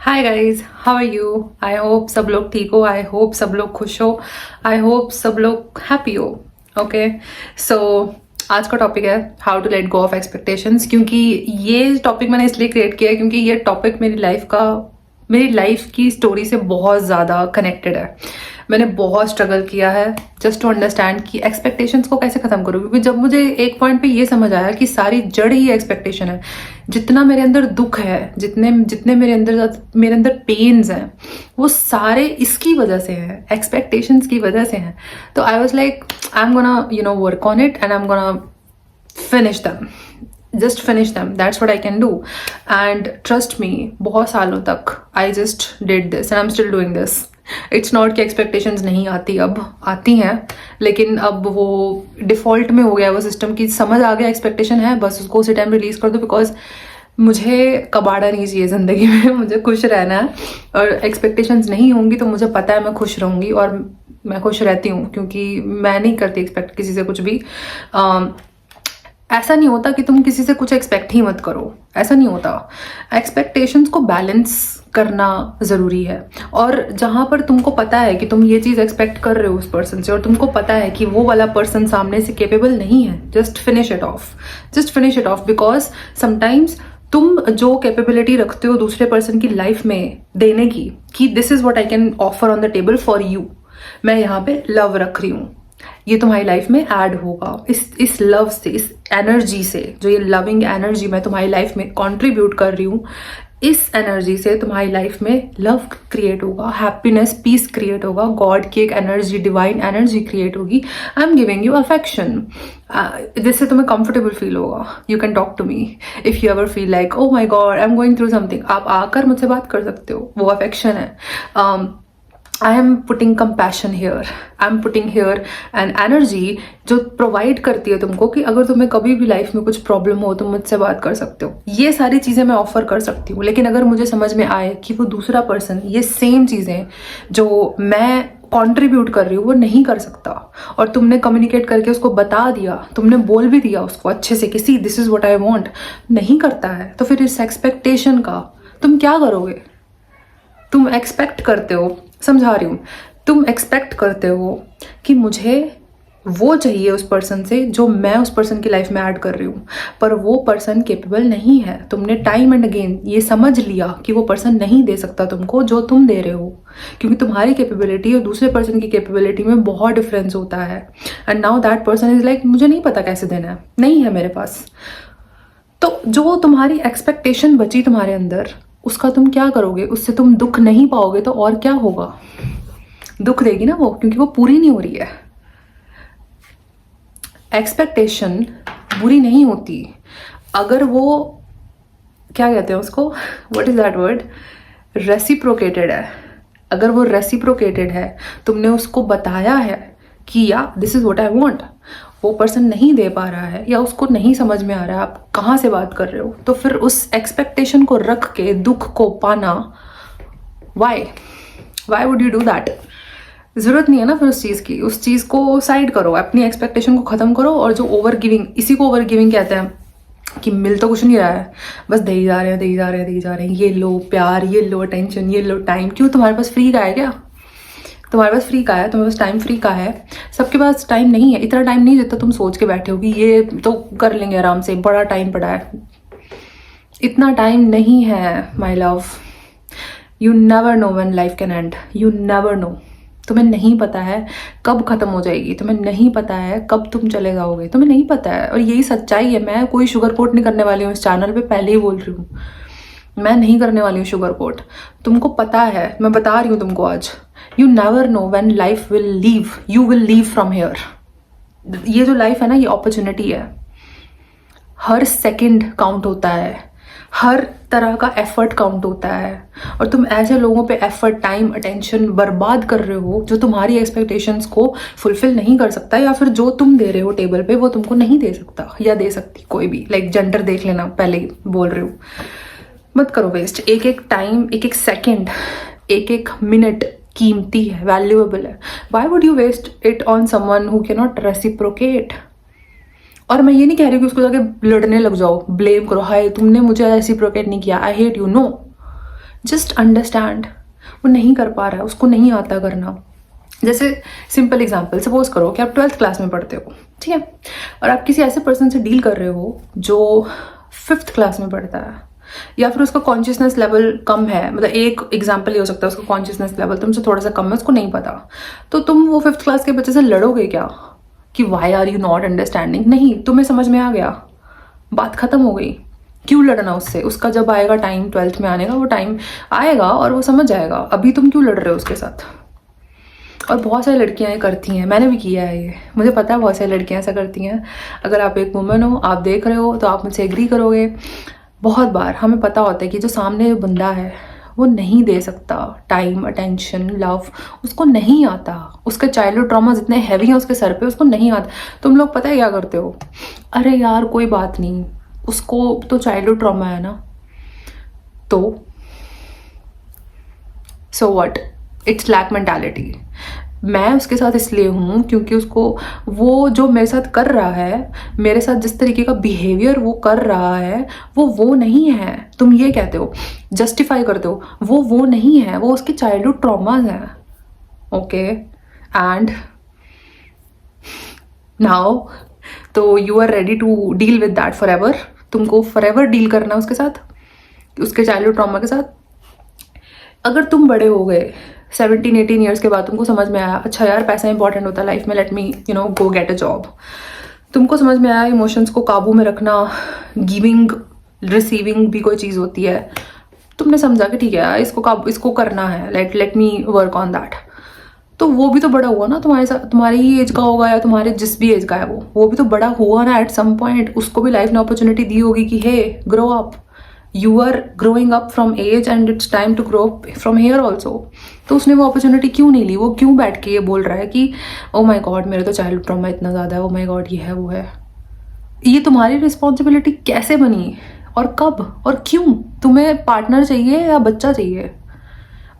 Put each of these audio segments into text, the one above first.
Hi guys, how are you? I hope सब लोग ठीक हो, आई होप सब लोग खुश हो, आई होप सब लोग हैप्पी हो. ओके, सो आज का टॉपिक है how to let go of expectations. क्योंकि ये टॉपिक मैंने इसलिए क्रिएट किया है क्योंकि ये टॉपिक मेरी लाइफ की स्टोरी से बहुत ज़्यादा कनेक्टेड है. मैंने बहुत स्ट्रगल किया है जस्ट टू अंडरस्टैंड कि एक्सपेक्टेशंस को कैसे ख़त्म करूँ. क्योंकि जब मुझे एक पॉइंट पे ये समझ आया कि सारी जड़ ही एक्सपेक्टेशन है. जितना मेरे अंदर दुख है, जितने जितने मेरे अंदर पेन्स हैं, वो सारे इसकी वजह से हैं, एक्सपेक्टेशंस की वजह से हैं. तो I was like I am gonna work on it and I am gonna finish them. just finish them. That's what I can do. And trust me, बहुत सालों तक I just did this and I'm still doing this. It's not कि expectations नहीं आती, अब आती हैं, लेकिन अब वो डिफ़ॉल्ट में हो गया वो सिस्टम की समझ आ गया एक्सपेक्टेशन है, बस उसको उसी टाइम रिलीज़ कर दो. बिकॉज मुझे कबाड़ा नहीं चाहिए ज़िंदगी में. मुझे खुश रहना है और एक्सपेक्टेशंस नहीं होंगी तो मुझे पता है मैं खुश रहूँगी और मैं खुश रहती हूँ क्योंकि मैं नहीं करती एक्सपेक्ट किसी से कुछ भी. ऐसा नहीं होता कि तुम किसी से कुछ एक्सपेक्ट ही मत करो, ऐसा नहीं होता. एक्सपेक्टेशंस को बैलेंस करना ज़रूरी है. और जहाँ पर तुमको पता है कि तुम ये चीज़ एक्सपेक्ट कर रहे हो उस पर्सन से और तुमको पता है कि वो वाला पर्सन सामने से केपेबल नहीं है, just finish it of. Because sometimes तुम जो कैपेबिलिटी रखते हो दूसरे पर्सन की लाइफ में देने की, कि this is what I can offer on the table for you, मैं यहाँ पे लव रख रही हूँ, ये तुम्हारी लाइफ में ऐड होगा. इस लव से, इस एनर्जी से, जो ये लविंग एनर्जी मैं तुम्हारी लाइफ में कंट्रीब्यूट कर रही हूँ, इस एनर्जी से तुम्हारी लाइफ में लव क्रिएट होगा, हैप्पीनेस, पीस क्रिएट होगा, गॉड की एक एनर्जी, डिवाइन एनर्जी क्रिएट होगी. I am giving you affection, जिससे तुम्हें कंफर्टेबल फील होगा. You can talk to me if you ever feel like oh my God I am going through something. आप आकर मुझसे बात कर सकते हो, वो अफेक्शन है. I am putting compassion here, I am putting here an energy जो प्रोवाइड करती है तुमको कि अगर तुम्हें कभी भी लाइफ में कुछ प्रॉब्लम हो तुम मुझसे बात कर सकते हो. ये सारी चीज़ें मैं ऑफर कर सकती हूँ, लेकिन अगर मुझे समझ में आए कि वो दूसरा पर्सन ये सेम चीज़ें जो मैं कंट्रीब्यूट कर रही हूँ वो नहीं कर सकता, और तुमने कम्युनिकेट करके उसको बता दिया, तुमने बोल भी दिया उसको अच्छे से कि see this is what I want, नहीं करता है, तो फिर इस एक्सपेक्टेशन का तुम क्या करोगे? तुम एक्सपेक्ट करते हो, समझा रही हूँ, तुम एक्सपेक्ट करते हो कि मुझे वो चाहिए उस पर्सन से जो मैं उस पर्सन की लाइफ में ऐड कर रही हूँ, पर वो पर्सन केपेबल नहीं है. तुमने टाइम एंड अगेन ये समझ लिया कि वो पर्सन नहीं दे सकता तुमको जो तुम दे रहे हो, क्योंकि तुम्हारी कैपेबिलिटी और दूसरे पर्सन की कैपेबिलिटी में बहुत डिफरेंस होता है. And now that person is like मुझे नहीं पता कैसे देना है, नहीं है मेरे पास. तो जो तुम्हारी एक्सपेक्टेशन बची तुम्हारे अंदर, उसका तुम क्या करोगे? उससे तुम दुख नहीं पाओगे तो और क्या होगा? दुख देगी ना वो, क्योंकि वो पूरी नहीं हो रही है. एक्सपेक्टेशन बुरी नहीं होती अगर वो, क्या कहते हैं उसको, what is that word, reciprocated है. अगर वो रेसिप्रोकेटेड है, तुमने उसको बताया है कि या this is what I want, वो पर्सन नहीं दे पा रहा है या उसको नहीं समझ में आ रहा है आप कहाँ से बात कर रहे हो, तो फिर उस एक्सपेक्टेशन को रख के दुख को पाना, Y would you do that? ज़रूरत नहीं है ना फिर उस चीज़ की. उस चीज़ को साइड करो, अपनी एक्सपेक्टेशन को ख़त्म करो. और जो ओवर गिविंग, इसी को ओवर गिविंग कहते हैं, कि मिल तो कुछ नहीं रहा है, बस दे ही जा रहे हैं, ये लो प्यार, ये लो अटेंशन, ये लो टाइम. क्यों? तुम्हारे पास फ्री का है क्या? तुम्हारे पास फ्री का है, तुम्हारे पास टाइम फ्री का है. सबके पास टाइम नहीं है, इतना टाइम नहीं जितना तुम सोच के बैठे हो कि ये तो कर लेंगे आराम से, बड़ा टाइम पड़ा है. इतना टाइम नहीं है my love. You never know when life can and, you never know. तुम्हें नहीं पता है कब खत्म हो जाएगी, तुम्हें नहीं पता है कब तुम चले जाओगे, तुम्हें नहीं पता है. और यही सच्चाई है. मैं कोई शुगर कोट नहीं करने वाली हूँ इस चैनल पे, पहले ही बोल रही हूँ, मैं नहीं करने वाली हूँ शुगर कोट. तुमको पता है, मैं बता रही हूँ तुमको आज. You never know when life will leave, you will leave from here. ये जो लाइफ है ना, ये अपॉर्चुनिटी है. हर सेकंड काउंट होता है, हर तरह का एफर्ट काउंट होता है. और तुम ऐसे लोगों पे एफर्ट, टाइम, अटेंशन बर्बाद कर रहे हो जो तुम्हारी एक्सपेक्टेशंस को फुलफिल नहीं कर सकता, या फिर जो तुम दे रहे हो टेबल पे वो तुमको नहीं दे सकता या दे सकती कोई भी. लाइक जेंडर देख लेना, पहले ही बोल रही हूँ. मत करो वेस्ट. एक एक टाइम, एक एक सेकेंड, एक एक मिनट कीमती है, वैल्यूएबल है. Why would you waste it on someone who can not reciprocate? और मैं ये नहीं कह रही कि उसको जाके लड़ने लग जाओ, ब्लेम करो, हाय तुमने मुझे रेसिप्रोकेट नहीं किया, I hate you. No, just understand, वो नहीं कर पा रहा है, उसको नहीं आता करना। जैसे सिंपल एग्जांपल, सपोज करो कि आप 12th क्लास में पढ़ते हो, ठीक है, और आप किसी ऐसे पर्सन से डील कर रहे हो जो 5th क्लास में पढ़ता है, या फिर उसका कॉन्शियसनेस लेवल कम है, मतलब एक एग्जांपल ये हो सकता है, उसका कॉन्शियसनेस लेवल तुमसे थोड़ा सा कम है, उसको नहीं पता, तो तुम वो 5th क्लास के बच्चे से लड़ोगे क्या कि why are you not understanding? नहीं, तुम्हें समझ में आ गया, बात खत्म हो गई। क्यों लड़ना उससे? उसका जब आएगा टाइम 12th में आने का, वो टाइम आएगा और वो समझ जाएगा। अभी तुम क्यों लड़ रहे हो उसके साथ? और बहुत सारी लड़कियां ये करती हैं, मैंने भी किया है ये, मुझे पता है बहुत सारी लड़कियां ऐसा करती हैं। अगर आप एक वुमन हो, आप देख रहे हो, तो आप मुझसे एग्री करोगे। बहुत बार हमें पता होता है कि जो सामने जो बंदा है वो नहीं दे सकता टाइम, अटेंशन, लव, उसको नहीं आता, उसके चाइल्डहुड ट्रॉमास इतने हैवी हैं उसके सर पे, उसको नहीं आता। तुम लोग पता है क्या करते हो? अरे यार कोई बात नहीं, उसको तो चाइल्डहुड ट्रॉमा है ना, तो so what, it's lack mentality. मैं उसके साथ इसलिए हूँ क्योंकि उसको वो जो मेरे साथ कर रहा है, मेरे साथ जिस तरीके का बिहेवियर वो कर रहा है, वो नहीं है। तुम ये कहते हो, जस्टिफाई करते हो, वो नहीं है, वो उसके चाइल्डहुड ट्रॉमास हैं। ओके, एंड नाउ तो you are ready to deal with that forever. तुमको फॉर एवर डील करना है उसके साथ, उसके चाइल्डहुड ट्रॉमा के साथ। अगर तुम बड़े हो गए 17-18 ईयर्स के बाद, तुमको समझ में आया अच्छा यार पैसा इंपॉर्टेंट होता है लाइफ में, let me go get a job. तुमको समझ में आया इमोशंस को काबू में रखना, गिविंग रिसीविंग भी कोई चीज़ होती है। तुमने समझा कि ठीक है इसको करना है, let me work on that. तो वो भी तो बड़ा हुआ ना तुम्हारे साथ, तुम्हारी ही एज का होगा या तुम्हारे जिस भी एज का है वो भी तो बड़ा हुआ ना एट सम पॉइंट। उसको भी लाइफ ने अपॉर्चुनिटी दी होगी कि hey grow up, you are growing up from age and it's time to grow up from here also. तो उसने वो अपॉर्चुनिटी क्यों नहीं ली? वो क्यों बैठ के ये बोल रहा है कि ओ माई गॉड मेरे तो चाइल्ड ट्रॉमा इतना ज़्यादा है, ओ माई गॉड ये है वो है। ये तुम्हारी रिस्पॉन्सिबिलिटी कैसे बनी और कब और क्यों? तुम्हें पार्टनर चाहिए या बच्चा चाहिए?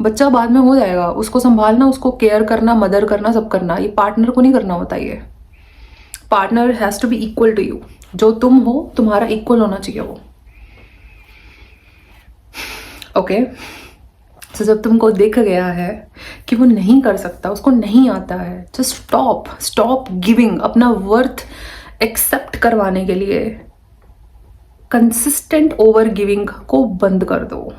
बच्चा बाद में हो जाएगा, उसको संभालना, उसको केयर करना, मदर करना, सब करना, ये पार्टनर को नहीं करना होता। ये partner has to be equal to you. जो तुम हो तुम्हारा इक्वल होना चाहिए वो। ओके, तो जब तुमको दिख गया है कि वो नहीं कर सकता, उसको नहीं आता है, जस्ट स्टॉप गिविंग। अपना वर्थ एक्सेप्ट करवाने के लिए कंसिस्टेंट ओवर गिविंग को बंद कर दो।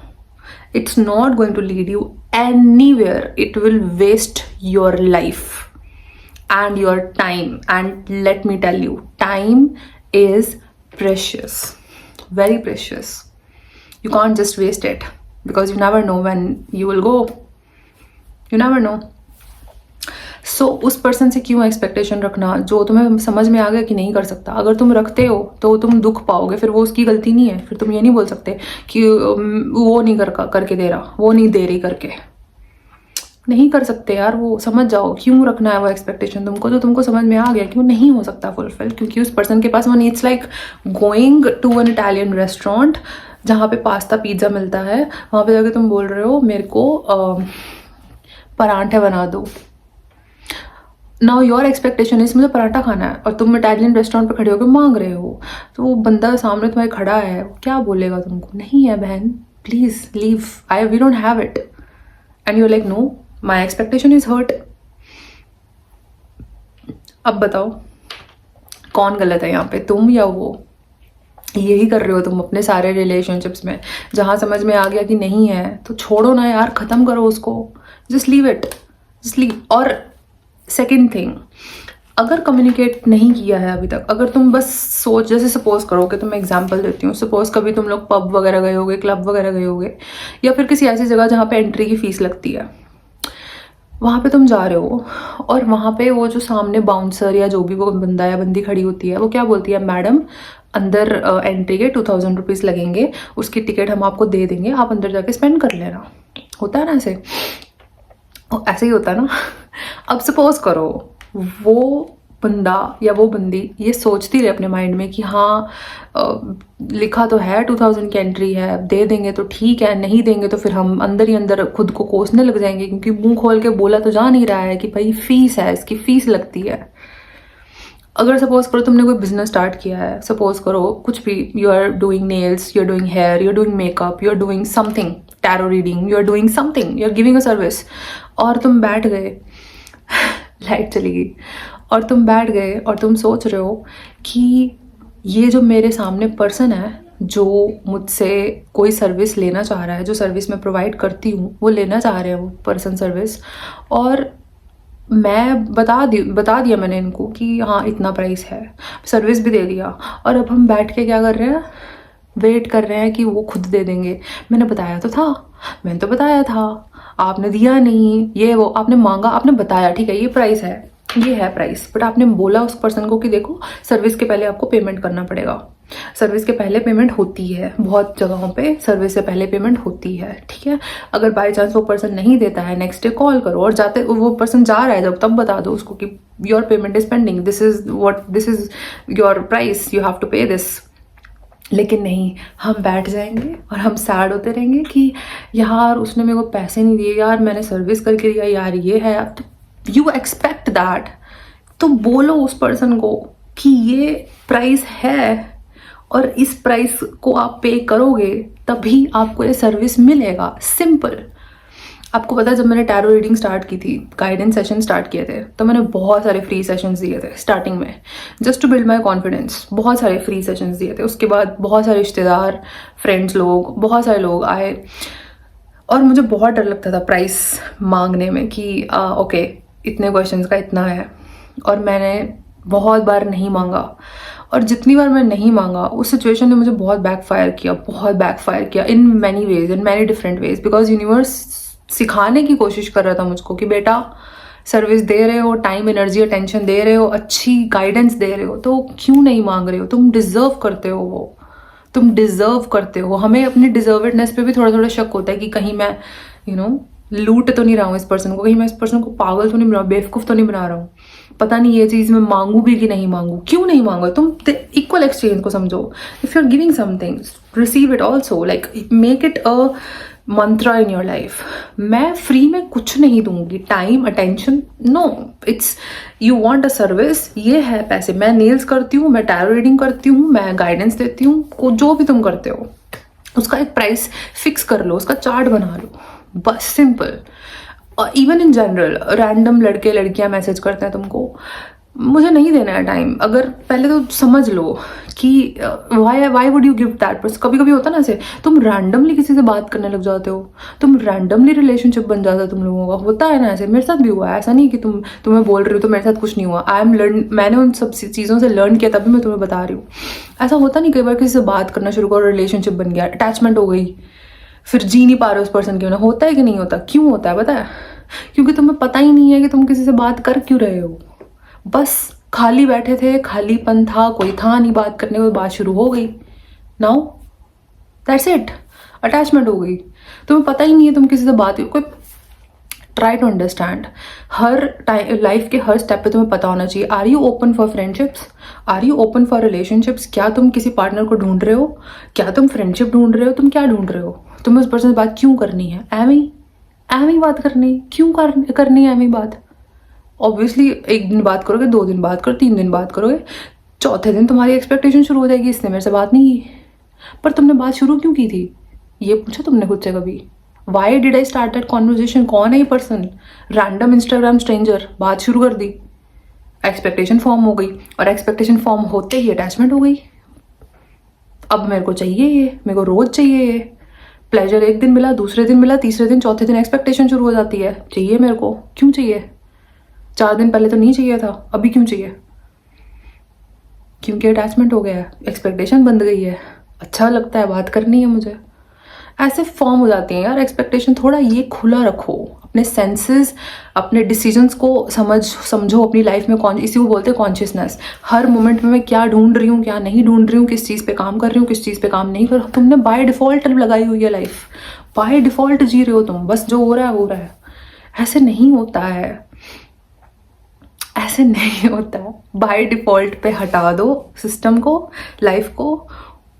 It's not going to lead you anywhere, it will waste your life and your time. And let me tell you, time is precious, very precious. You can't just waste it because you never know when you will go, you never know. So उस person से क्यों expectation रखना जो तुम्हें समझ में आ गया कि नहीं कर सकता? अगर तुम रखते हो तो तुम दुख पाओगे, फिर वो उसकी गलती नहीं है। फिर तुम ये नहीं बोल सकते कि वो नहीं करके दे रहा, वो नहीं दे रही करके। नहीं कर सकते यार, वो समझ जाओ क्यों रखना है वो एक्सपेक्टेशन तुमको। तो तुमको समझ में आ गया कि वो नहीं हो सकता फुलफिल, क्योंकि उस पर्सन के पास money. It's like going to an Italian restaurant जहाँ पे पास्ता पिज्ज़ा मिलता है, वहाँ पे जाके तुम बोल रहे हो मेरे को पराठे बना दो। नाउ योर एक्सपेक्टेशन इज मुझे पराठा खाना है, और तुम इटालियन रेस्टोरेंट पे खड़े होकर मांग रहे हो। तो वो बंदा सामने तुम्हारे खड़ा है, वो क्या बोलेगा तुमको? नहीं है बहन, please leave, we don't have it. And you like no, my expectation is hurt. अब बताओ कौन गलत है यहाँ पे, तुम या वो? यही कर रहे हो तुम अपने सारे रिलेशनशिप्स में। जहाँ समझ में आ गया कि नहीं है तो छोड़ो ना यार, ख़त्म करो उसको, just leave it, just leave. और सेकेंड थिंग, अगर कम्युनिकेट नहीं किया है अभी तक, अगर तुम बस सोच, जैसे सपोज करो कि, तुम एग्जांपल देती हूँ, सपोज कभी तुम लोग पब वगैरह गए होगे, क्लब वगैरह गए होगे, या फिर किसी ऐसी जगह जहाँ पे एंट्री की फीस लगती है, वहाँ पे तुम जा रहे हो, और वहाँ पे वो जो सामने बाउंसर या जो भी वो बंदा या बंदी खड़ी होती है, वो क्या बोलती है? मैडम अंदर एंट्री के 2000 रुपीज़ लगेंगे, उसकी टिकट हम आपको दे देंगे, आप अंदर जाके स्पेंड कर लेना। होता है ना ऐसे? ऐसे ही होता है ना। अब सपोज करो वो बंदा या वो बंदी ये सोचती रहे अपने माइंड में कि हाँ लिखा तो है 2000 की एंट्री है, दे देंगे तो ठीक है, नहीं देंगे तो फिर हम अंदर ही अंदर खुद को कोसने लग जाएंगे, क्योंकि मुंह खोल के बोला तो जा नहीं रहा है कि भाई फीस है, इसकी फीस लगती है। अगर सपोज करो तुमने कोई बिजनेस स्टार्ट किया है, सपोज करो कुछ भी, you are doing nails, you are doing hair, you are doing makeup, you are doing something, tarot reading, you are doing something, you are giving a service, और तुम बैठ गए लाइट चली गई, और तुम बैठ गए और तुम सोच रहे हो कि ये जो मेरे सामने पर्सन है जो मुझसे कोई सर्विस लेना चाह रहा है, जो सर्विस मैं प्रोवाइड करती हूँ वो लेना चाह रहे हैं वो पर्सन सर्विस, और मैं बता दिया मैंने इनको कि हाँ इतना प्राइस है, सर्विस भी दे दिया, और अब हम बैठ के क्या कर रहे हैं, वेट कर रहे हैं कि वो खुद दे देंगे। मैंने बताया तो था, मैंने तो बताया था, आपने दिया नहीं, ये वो आपने मांगा, आपने बताया ठीक है ये प्राइस है, ये है प्राइस, बट आपने बोला उस पर्सन को कि देखो सर्विस के पहले आपको पेमेंट करना पड़ेगा। सर्विस के पहले पेमेंट होती है, बहुत जगहों पे सर्विस से पहले पेमेंट होती है, ठीक है। अगर बाय चांस वो पर्सन नहीं देता है, नेक्स्ट डे कॉल करो, और जाते वो पर्सन जा रहा है जब, तब बता दो उसको कि your payment is pending, this is your price, you have to pay this. लेकिन नहीं, हम बैठ जाएंगे और हम सैड होते रहेंगे कि यार उसने मेरे को पैसे नहीं दिए, यार मैंने सर्विस करके दिया, यार ये है। तो यू एक्सपेक्ट दैट, तो बोलो उस पर्सन को कि ये प्राइस है और इस प्राइस को आप पे करोगे तभी आपको ये सर्विस मिलेगा। सिंपल। आपको पता है जब मैंने टैरो रीडिंग स्टार्ट की थी, गाइडेंस सेशन स्टार्ट किए थे, तो मैंने बहुत सारे फ्री सेशंस दिए थे स्टार्टिंग में, just to build my confidence. बहुत सारे फ्री सेशंस दिए थे, उसके बाद बहुत सारे रिश्तेदार, फ्रेंड्स लोग, बहुत सारे लोग आए, और मुझे बहुत डर लगता था प्राइस मांगने में कि ओके इतने क्वेश्चंस का इतना है, और मैंने बहुत बार नहीं मांगा, और जितनी बार मैं नहीं मांगा उस सिचुएशन ने मुझे बहुत बैकफायर किया in many ways, in many different ways, because universe सिखाने की कोशिश कर रहा था मुझको कि बेटा सर्विस दे रहे हो, टाइम एनर्जी अटेंशन दे रहे हो, अच्छी गाइडेंस दे रहे हो, तो क्यों नहीं मांग रहे हो, तुम डिजर्व करते हो, वो तुम डिजर्व करते हो। हमें अपनी डिजर्वेडनेस पे भी थोड़ा थोड़ा शक होता है कि कहीं मैं लूट तो नहीं रहा हूँ इस पर्सन को, कहीं मैं इस पर्सन को पागल तो नहीं बना रहा हूँ, बेवकूफ़ तो नहीं बना रहा हूँ, पता नहीं ये चीज़ मैं मांगू भी कि नहीं मांगू। क्यों नहीं मांगो, तुम इक्वल एक्सचेंज को समझो। If you are giving something, receive it also, like make it a mantra in your life. मैं फ्री में कुछ नहीं दूंगी, time attention no, it's you want a service, ये है पैसे। मैं नेल्स करती हूँ, मैं टैरो रीडिंग करती हूँ, मैं गाइडेंस देती हूँ, जो भी तुम करते हो उसका एक प्राइस फिक्स कर लो, उसका चार्ट बना लो, बस simple. Even in general random लड़के लड़कियां मैसेज करते हैं तुमको, मुझे नहीं देना है टाइम। अगर पहले तो समझ लो कि Y would you give that person. कभी कभी होता ना ऐसे, तुम रैंडमली किसी से बात करने लग जाते हो, तुम रैंडमली रिलेशनशिप बन जाता है तुम लोगों का, होता है ना ऐसे। मेरे साथ भी हुआ है, ऐसा नहीं कि तुम्हें बोल रही हो तो मेरे साथ कुछ नहीं हुआ। मैंने उन सब चीज़ों से लर्न किया, तभी मैं तुम्हें बता रही हूँ। ऐसा होता नहीं, कई बार किसी से बात करना शुरू करो, रिलेशनशिप बन गया, अटैचमेंट हो गई, फिर जी नहीं पा रहे उस पर्सन के बिना। होता है कि नहीं होता? क्यों होता है पता है? क्योंकि तुम्हें पता ही नहीं है कि तुम किसी से बात कर क्यों रहे हो। बस खाली बैठे थे, खालीपन था, कोई था नहीं बात करने को, बात शुरू हो गई, नाउ दैट्स इट, अटैचमेंट हो गई। तुम्हें पता ही नहीं है तुम किसी से बात कोई। ट्राई टू अंडरस्टैंड, हर टाइम लाइफ के हर स्टेप पे तुम्हें पता होना चाहिए, are you open for friendships, are you open for relationships. क्या तुम किसी पार्टनर को ढूंढ रहे हो, क्या तुम फ्रेंडशिप ढूंढ रहे हो, तुम क्या ढूंढ रहे हो? तुम्हें उस पर्सन से बात क्यों करनी है? एवं बात करनी, क्यों करनी है एवं बात? ऑब्वियसली एक दिन बात करोगे, 2 दिन बात करो, 3 दिन बात करोगे, चौथे दिन तुम्हारी एक्सपेक्टेशन शुरू हो जाएगी, इसने मेरे से बात नहीं की। पर तुमने बात शुरू क्यों की थी, ये पूछा तुमने खुद से कभी? Why did I start that conversation? कौन है ये पर्सन? रैंडम इंस्टाग्राम स्ट्रेंजर, बात शुरू कर दी, एक्सपेक्टेशन फॉर्म हो गई, और एक्सपेक्टेशन फॉर्म होते ही अटैचमेंट हो गई। अब मेरे को चाहिए ये, मेरे को रोज चाहिए ये। प्लेजर एक दिन मिला, दूसरे दिन मिला, तीसरे दिन, चौथे दिन एक्सपेक्टेशन शुरू हो जाती है, चाहिए मेरे को। क्यों चाहिए? 4 दिन पहले तो नहीं चाहिए था, अभी क्यों चाहिए? क्योंकि अटैचमेंट हो गया है, एक्सपेक्टेशन बंध गई है, अच्छा लगता है, बात करनी है मुझे। ऐसे फॉर्म हो जाती हैं यार एक्सपेक्टेशन। थोड़ा ये खुला रखो, अपने सेंसेस, अपने डिसीजंस को समझो अपनी लाइफ में। इसी को बोलते हैं कॉन्शियसनेस। हर मोमेंट में मैं क्या ढूंढ रही हूँ, क्या नहीं ढूंढ रही हूँ, किस चीज़ पे काम कर रही हूँ, किस चीज़ पे काम नहीं कर रही हूँ। तुमने बाय डिफॉल्ट लगाई हुई है लाइफ, बाय डिफॉल्ट जी रहे हो तुम, बस जो हो रहा है हो रहा है। ऐसे नहीं होता है, ऐसे नहीं होता है। बाय डिफॉल्ट पे हटा दो सिस्टम को, लाइफ को,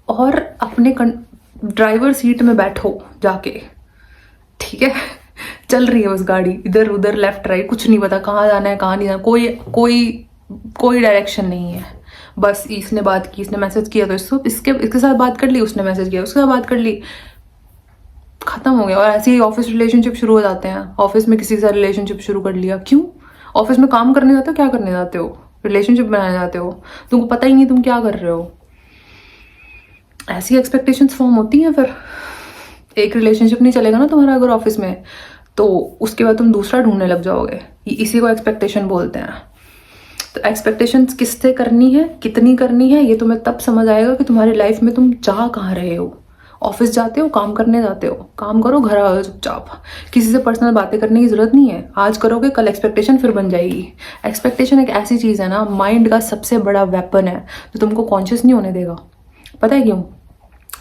और अपने ड्राइवर सीट में बैठो जाके, ठीक है? चल रही है बस गाड़ी, इधर उधर लेफ्ट राइट, कुछ नहीं पता कहाँ जाना है कहाँ नहीं जाना, कोई कोई डायरेक्शन नहीं है, बस इसने बात की, इसने मैसेज किया तो इसके साथ बात कर ली, उसने मैसेज किया उसके साथ बात कर ली, खत्म हो गया। और ऐसे ही ऑफिस रिलेशनशिप शुरू हो जाते हैं, ऑफिस में किसी के साथ रिलेशनशिप शुरू कर लिया, क्यों? ऑफिस में काम करने जाते हो, क्या करने जाते हो? रिलेशनशिप बनाने जाते हो, तुमको पता ही नहीं तुम क्या कर रहे हो। ऐसी एक्सपेक्टेशंस फॉर्म होती हैं। फिर एक रिलेशनशिप नहीं चलेगा ना तुम्हारा अगर ऑफिस में, तो उसके बाद तुम दूसरा ढूंढने लग जाओगे। इसी को एक्सपेक्टेशन बोलते हैं। तो एक्सपेक्टेशंस किससे करनी है, कितनी करनी है, ये तुम्हें तब समझ आएगा कि तुम्हारी लाइफ में तुम जा कहाँ रहे हो। ऑफिस जाते हो, काम करने जाते हो, काम करो, घर आओ चुपचाप, किसी से पर्सनल बातें करने की जरूरत नहीं है। आज करोगे, कल एक्सपेक्टेशन फिर बन जाएगी। एक्सपेक्टेशन एक ऐसी चीज़ है ना, माइंड का सबसे बड़ा वेपन है जो तुमको कॉन्शियस नहीं होने देगा। पता है क्यों?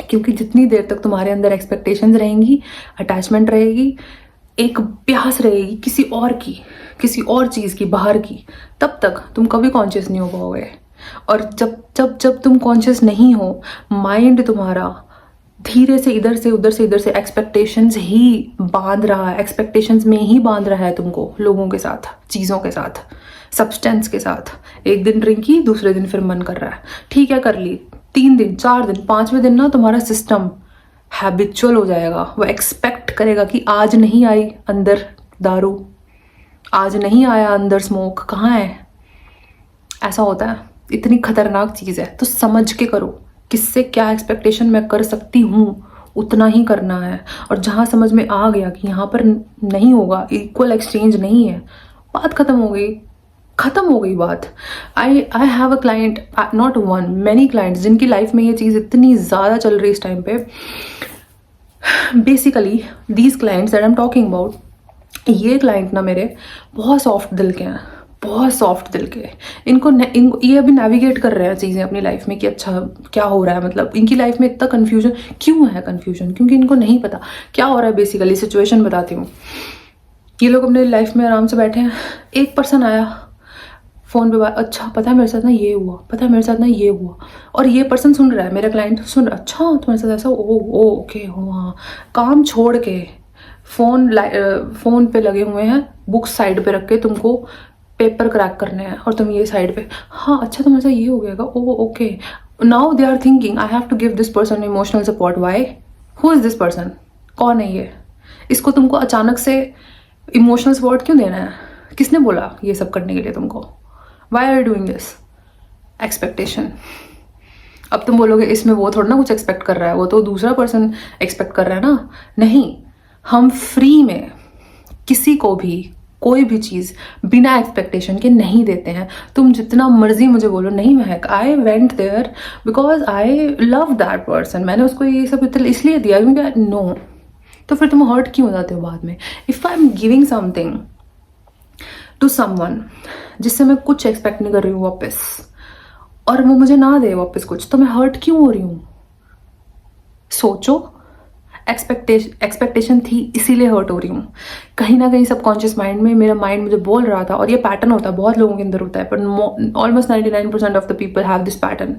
क्योंकि जितनी देर तक तुम्हारे अंदर एक्सपेक्टेशंस रहेंगी, अटैचमेंट रहेगी, एक प्यास रहेगी किसी और की, किसी और चीज़ की, बाहर की, तब तक तुम कभी कॉन्शियस नहीं हो पाओगे। और जब जब जब तुम कॉन्शियस नहीं हो, माइंड तुम्हारा धीरे से इधर से उधर से इधर से एक्सपेक्टेशंस ही बांध रहा है, एक्सपेक्टेशंस में ही बांध रहा है तुमको, लोगों के साथ, चीज़ों के साथ, सब्सटेंस के साथ। एक दिन ड्रिंक की, दूसरे दिन फिर मन कर रहा है, ठीक है कर ली, 3 दिन 4 दिन 5वें दिन ना तुम्हारा सिस्टम हैबिचुअल हो जाएगा। वो एक्सपेक्ट करेगा कि आज नहीं आई अंदर दारू, आज नहीं आया अंदर स्मोक, कहाँ है? ऐसा होता है। इतनी खतरनाक चीज़ है, तो समझ के करो किससे क्या एक्सपेक्टेशन मैं कर सकती हूँ, उतना ही करना है। और जहाँ समझ में आ गया कि यहाँ पर नहीं होगा, इक्वल एक्सचेंज नहीं है, बात खत्म हो गई, खत्म हो गई बात। I have a client, not one, many clients, जिनकी लाइफ में ये चीज़ इतनी ज़्यादा चल रही है इस टाइम पे। Basically these clients that I am talking about, ये क्लाइंट ना मेरे बहुत सॉफ्ट दिल के हैं, बहुत सॉफ्ट दिल के। इनको ये अभी नेविगेट कर रहे हैं चीज़ें अपनी लाइफ में कि अच्छा क्या हो रहा है, मतलब इनकी लाइफ में इतना कन्फ्यूजन क्यों है? कन्फ्यूजन क्योंकि इनको नहीं पता क्या हो रहा है। बेसिकली सिचुएशन बताती हूँ। ये लोग अपने लाइफ में आराम से बैठे हैं, एक पर्सन आया फ़ोन पे बात, अच्छा पता है मेरे साथ ना ये हुआ, पता है मेरे साथ ना ये हुआ, और ये पर्सन सुन रहा है, मेरा क्लाइंट सुन रहा है, अच्छा तुम्हारे साथ ऐसा, ओ ओके हाँ। काम छोड़ के फ़ोन पे लगे हुए हैं, बुक्स साइड पे रख के तुमको पेपर क्रैक करने हैं, और तुम ये साइड पे, हाँ अच्छा तुम्हारे साथ ये हो गया, oh okay. Now they are thinking I have to give this person emotional support. Why? Who is this person? कौन है ये? इसको तुमको अचानक से इमोशनल सपोर्ट क्यों देना है? किसने बोला ये सब करने के लिए तुमको? Why are you doing this? Expectation. अब तुम बोलोगे इसमें वो थोड़ा ना कुछ एक्सपेक्ट कर रहा है, वो तो दूसरा पर्सन एक्सपेक्ट कर रहा है ना। नहीं, हम फ्री में किसी को भी कोई भी चीज़ बिना एक्सपेक्टेशन के नहीं देते हैं। तुम जितना मर्जी मुझे बोलो, नहीं Mahak, I went there because I love that person, मैंने उसको ये सब इसलिए दिया क्योंकि नो। तो फिर तुम हर्ट क्यों हो जाते हो बाद में? If I am giving something to someone जिससे मैं कुछ एक्सपेक्ट नहीं कर रही हूँ वापस, और वो मुझे ना दे वापस कुछ, तो मैं हर्ट क्यों हो रही हूँ? सोचो, एक्सपेक्टेशन थी इसीलिए हर्ट हो रही हूँ। कहीं ना कहीं सबकॉन्शियस माइंड में मेरा माइंड मुझे बोल रहा था, और ये पैटर्न होता है, बहुत लोगों के अंदर होता है, पर almost 99% of the people have this pattern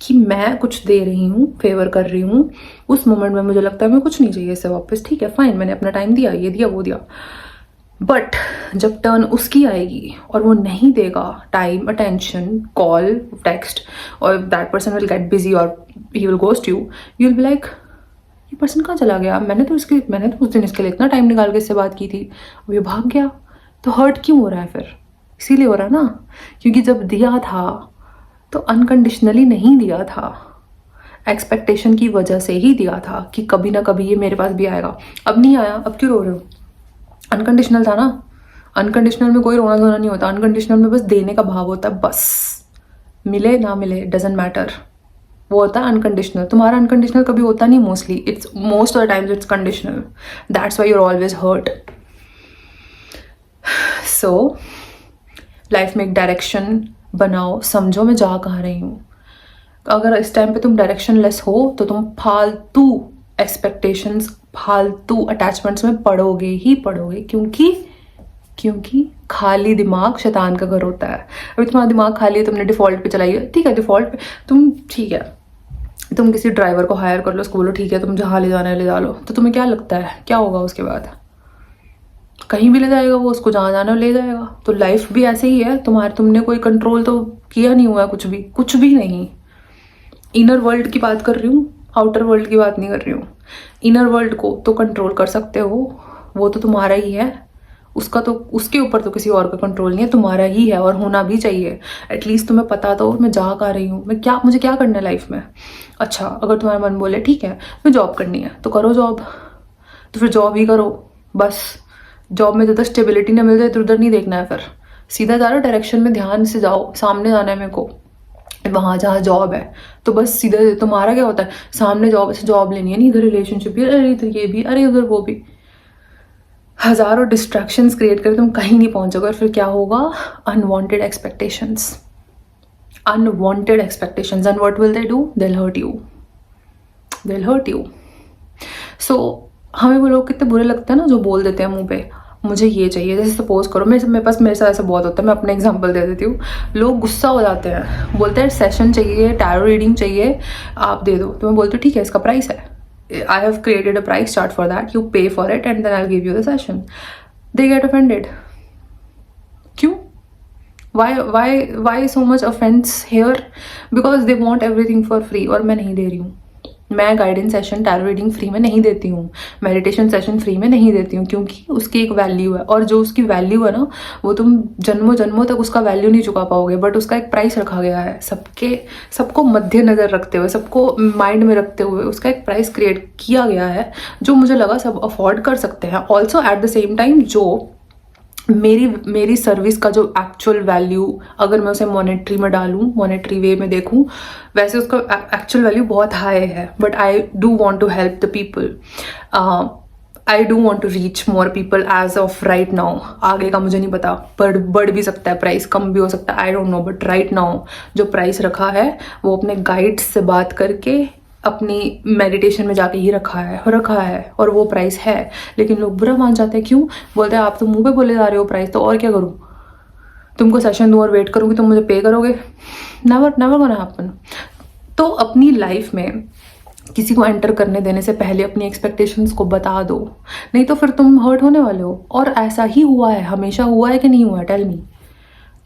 कि मैं कुछ दे रही हूँ, फेवर कर रही हूँ, उस मोमेंट में मुझे लगता है मैं कुछ नहीं चाहिए इससे वापस, ठीक है फाइन, मैंने अपना टाइम दिया, ये दिया वो दिया। बट जब टर्न उसकी आएगी और वो नहीं देगा टाइम, अटेंशन, कॉल, टेक्स्ट, और that person will get busy और he will ghost you, you will be like ये पर्सन कहाँ चला गया? मैंने तो उस दिन इसके लिए इतना टाइम निकाल के इससे बात की थी, वो ये भाग गया। तो हर्ट क्यों हो रहा है फिर? इसीलिए हो रहा है ना, क्योंकि जब दिया था तो अनकंडीशनली नहीं दिया था, एक्सपेक्टेशन की वजह से ही दिया था कि कभी ना कभी ये मेरे पास भी आएगा। अब नहीं आया, अब क्यों रो रहे हो? अनकंडीशनल था ना। अनकंडीशनल में कोई रोना धोना नहीं होता, अनकंडीशनल में बस देने का भाव होता है, बस मिले ना मिले डजेंट मैटर, वो होता है अनकंडीशनल। तुम्हारा अनकंडीशनल कभी होता नहीं, mostly it's most of the times it's conditional, that's why you are always hurt. So life में एक डायरेक्शन बनाओ, समझो मैं जा कहाँ रही हूँ। अगर इस टाइम पे तुम डायरेक्शन लेस हो तो तुम फालतू एक्सपेक्टेशंस, फालतू अटैचमेंट्स में पड़ोगे ही पड़ोगे, क्योंकि खाली दिमाग शैतान का घर होता है। अभी तुम्हारा दिमाग खाली है, तुमने डिफॉल्ट पे चलाई है, ठीक है, डिफॉल्ट पे तुम, ठीक है, तुम किसी ड्राइवर को हायर कर लो, उसको बोलो ठीक है तुम जहाँ ले जाना है ले जा लो, तो तुम्हें क्या लगता है क्या होगा उसके बाद? कहीं भी ले जाएगा वो, उसको जहाँ जाना ले जाएगा। तो लाइफ भी ऐसे ही है तुम्हारे, तुमने कोई कंट्रोल तो किया नहीं हुआ है, कुछ भी नहीं। इनर वर्ल्ड की बात कर रही हूँ, आउटर वर्ल्ड की बात नहीं कर रही हूँ। इनर वर्ल्ड को तो कंट्रोल कर सकते हो, वो तो तुम्हारा ही है, उसका तो, उसके ऊपर तो किसी और का कंट्रोल नहीं है, तुम्हारा ही है और होना भी चाहिए। एटलीस्ट तुम्हें पता तो मैं जा कर रही हूँ, मुझे क्या करना है लाइफ में। अच्छा, अगर तुम्हारा मन बोले ठीक है मैं जॉब करनी है तो करो जॉब, तो फिर जॉब ही करो बस। जॉब में जब स्टेबिलिटी ना मिल जाए तो उधर नहीं देखना है, फिर सीधा जा रहा डायरेक्शन में ध्यान से जाओ, सामने जाना है मेरे को, वहां जहाँ जॉब है तो बस सीधा। तुम्हारा क्या होता है, सामने जॉब लेनी है, नहीं इधर रिलेशनशिप भी, अरे इधर ये भी, अरे उधर वो भी, हजारों डिस्ट्रैक्शंस क्रिएट कर तुम कहीं नहीं पहुंचोगे। और फिर क्या होगा, unwanted expectations, unwanted expectations, and what will they do, they'll hurt you। सो हमें वो लोग कितने बुरे लगते हैं ना, जो बोल देते हैं मुंह पे मुझे ये चाहिए। जैसे सपोज करो मेरे साथ ऐसा बहुत होता है, मैं अपना एग्जांपल दे देती हूँ। लोग गुस्सा हो जाते हैं, बोलते हैं सेशन चाहिए, टैरो रीडिंग चाहिए, आप दे दो। तो मैं बोलती हूँ ठीक है, इसका प्राइस है, I have created a price chart for that, you pay for it and then I'll give you the session। They get offended। क्यों? Why so much offense here? Because they want everything for free और मैं नहीं दे रही हूँ। मैं guidance session, tarot reading free में नहीं देती हूँ, मेडिटेशन सेशन फ्री में नहीं देती हूँ, क्योंकि उसकी एक वैल्यू है, और जो उसकी वैल्यू है ना, वो तुम जन्मों जन्मों तक उसका वैल्यू नहीं चुका पाओगे। बट उसका एक प्राइस रखा गया है, सबको मद्देनजर रखते हुए, सबको माइंड में रखते हुए उसका एक प्राइस क्रिएट किया गया है, जो मुझे लगा सब अफोर्ड कर सकते हैं। Also at the same time जो मेरी सर्विस का जो एक्चुअल वैल्यू, अगर मैं उसे मॉनेटरी में डालूं, मॉनेटरी वे में देखूं, वैसे उसका एक्चुअल वैल्यू बहुत हाई है। But I do want to help the people, I do want to reach more people as of right now. आगे का मुझे नहीं पता, बढ़ भी सकता है प्राइस, कम भी हो सकता है, I don't know. But right now जो प्राइस रखा है वो अपने गाइड्स से बात करके अपनी मेडिटेशन में जाके ही रखा है और वो प्राइस है। लेकिन लोग बुरा मान जाते हैं, क्यों? बोलते हैं आप तो मुंह पे बोले जा रहे हो प्राइस, तो और क्या करूं, तुमको सेशन दूं और वेट करूंगी, तुम मुझे पे करोगे? Never gonna happen. तो अपनी लाइफ में किसी को एंटर करने देने से पहले अपनी एक्सपेक्टेशंस को बता दो, नहीं तो फिर तुम हर्ट होने वाले हो। और ऐसा ही हुआ है, हमेशा हुआ है कि नहीं हुआ है, टेल मी।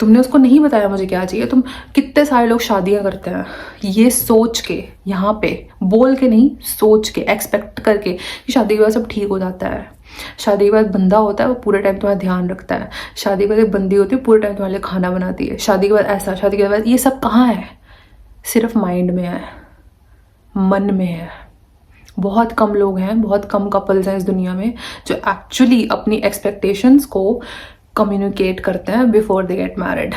तुमने उसको नहीं बताया मुझे क्या चाहिए। तुम कितने सारे लोग शादियां करते हैं ये सोच के, यहाँ पे बोल के नहीं, सोच के, एक्सपेक्ट करके कि शादी के बाद सब ठीक हो जाता है। शादी के बाद बंदा होता है वो पूरे टाइम तुम्हारा ध्यान रखता है। शादी के बाद एक बंदी होती है पूरे टाइम तुम्हारे लिए खाना बनाती है। शादी के बाद ऐसा, शादी के बाद ये सब कहाँ है? सिर्फ माइंड में है, मन में है। बहुत कम लोग हैं, बहुत कम कपल्स हैं इस दुनिया में जो एक्चुअली अपनी एक्सपेक्टेशंस को कम्युनिकेट करते हैं बिफोर दे गेट मैरिड।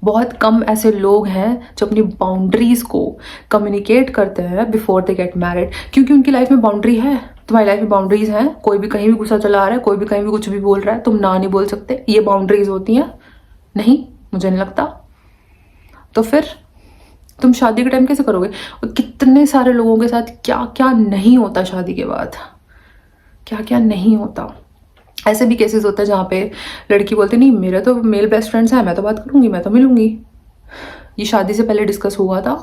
बहुत कम ऐसे लोग हैं जो अपनी बाउंड्रीज को कम्युनिकेट करते हैं बिफोर दे गेट मैरिड, क्योंकि उनकी लाइफ में बाउंड्री है। तुम्हारी लाइफ में बाउंड्रीज हैं, कोई भी कहीं भी गुस्सा चला रहा है, कोई भी कहीं भी कुछ भी बोल रहा है, तुम ना नहीं बोल सकते, ये बाउंड्रीज होती हैं। नहीं, मुझे नहीं लगता। तो फिर तुम शादी के टाइम कैसे करोगे? और कितने सारे लोगों के साथ क्या क्या नहीं होता शादी के बाद, क्या क्या नहीं होता। ऐसे भी केसेस होते हैं जहाँ पे लड़की बोलती नहीं मेरे तो मेल बेस्ट फ्रेंड्स हैं, मैं तो बात करूंगी, मैं तो मिलूंगी। ये शादी से पहले डिस्कस हुआ था,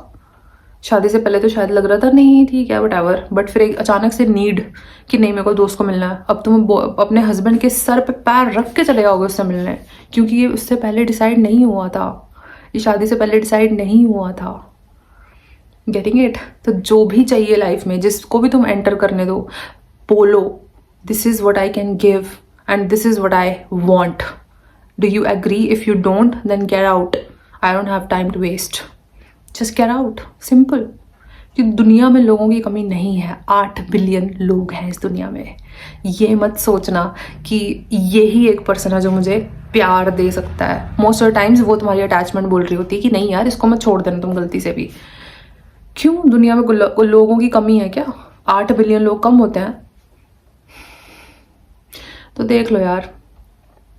शादी से पहले तो शायद लग रहा था नहीं ठीक है व्हाटएवर, बट फिर एक अचानक से नीड कि नहीं मेरे को दोस्त को मिलना है। अब तुम अपने हस्बैंड के सर पे पैर रख के चले जाओगे उससे मिलने, क्योंकि ये उससे पहले डिसाइड नहीं हुआ था, ये शादी से पहले डिसाइड नहीं हुआ था। Getting it? तो जो भी चाहिए लाइफ में, जिसको भी तुम एंटर करने दो, बोलो this is what I can give and this is what I want. Do you agree? If you don't, then get out. I don't have time to waste. Just get out. Simple. कि दुनिया में लोगों की कमी नहीं है, 8 billion लोग हैं इस दुनिया में। ये मत सोचना कि यही एक पर्सन है जो मुझे प्यार दे सकता है। मोस्ट ऑफ टाइम्स वो तुम्हारी अटैचमेंट बोल रही होती है कि नहीं यार इसको मत छोड़ देना तुम गलती से भी। क्यों? दुनिया में लोगों की कमी है क्या? 8 बिलियन लोग कम होते हैं? तो देख लो यार,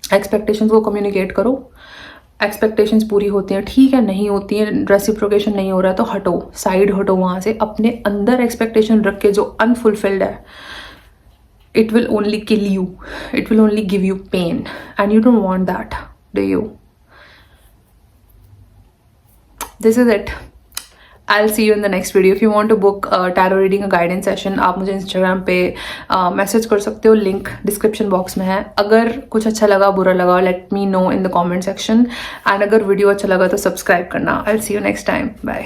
एक्सपेक्टेशंस को कम्युनिकेट करो। एक्सपेक्टेशंस पूरी होती हैं, ठीक है, नहीं होती हैं, रेसिप्रोकेशन नहीं हो रहा है तो हटो, साइड हटो वहाँ से। अपने अंदर एक्सपेक्टेशन रख के जो अनफुलफिल्ड है, it will only kill you, it will only give you pain and you don't want that, do you? This is it. I will see you in the next video. If you want to book tarot reading guidance session, आप मुझे Instagram पे message कर सकते हो, link description box में है. अगर कुछ अच्छा लगा बुरा लगा, let me know in the comment section. And अगर वीडियो अच्छा लगा तो सब्सक्राइब करना. I will see you next time. Bye.